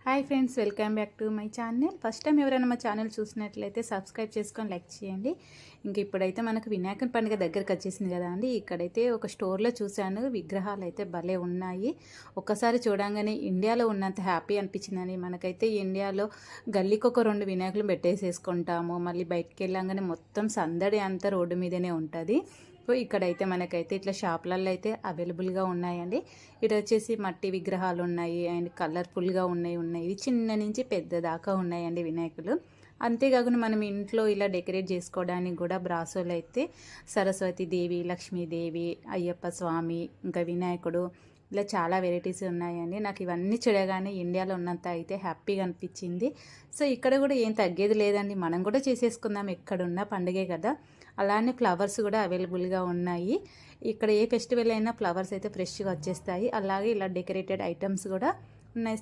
Hi friends, welcome back to my channel. First time ఎవరైనా మా channel చూసినట్లయితే subscribe చేసుకొని లైక్ చేయండి. ఇంక ఇప్పుడైతే మనకు వినాయకుని పండుగ దగ్గరకు వచ్చేసింది కదా అండి. ఇక్కడైతే ఒక స్టోర్లో చూశాను, విగ్రహాలు అయితే భలే ఉన్నాయి. ఒక్కసారి చూడంగానే ఇండియాలో ఉన్నంత హ్యాపీ అనిపించిందని. మనకైతే ఇండియాలో గల్లీకి ఒక 2 వినాయకులు పెట్టేసేసుకుంటాము, మళ్ళీ బయటికి వెళ్ళంగానే మొత్తం సందడి అంతా రోడ్డు మీదనే ఉంటుంది. సో ఇక్కడైతే మనకైతే ఇట్లా షాపులలో అయితే అవైలబుల్గా ఉన్నాయండి. ఇక్కడ వచ్చేసి మట్టి విగ్రహాలు ఉన్నాయి అండ్ కలర్ఫుల్గా ఉన్నాయి. ఇవి చిన్న నుంచి పెద్ద దాకా ఉన్నాయండి వినాయకులు. అంతేకాకుండా మనం ఇంట్లో ఇలా డెకరేట్ చేసుకోవడానికి కూడా బ్రాసోలు అయితే సరస్వతి దేవి, లక్ష్మీదేవి, అయ్యప్ప స్వామి, ఇంకా వినాయకుడు, ఇలా చాలా వెరైటీస్ ఉన్నాయండి. నాకు ఇవన్నీ చూడగానే ఇండియాలో ఉన్నంత అయితే హ్యాపీగా అనిపించింది. సో ఇక్కడ కూడా ఏం తగ్గేది లేదండి, మనం కూడా చేసేసుకుందాం, ఎక్కడున్నా పండుగే కదా. అలానే ఫ్లవర్స్ కూడా అవైలబుల్గా ఉన్నాయి. ఇక్కడ ఏ ఫెస్టివల్ అయినా ఫ్లవర్స్ అయితే ఫ్రెష్గా వచ్చేస్తాయి. అలాగే ఇలా డెకరేటెడ్ ఐటమ్స్ కూడా ఉన్నాయి.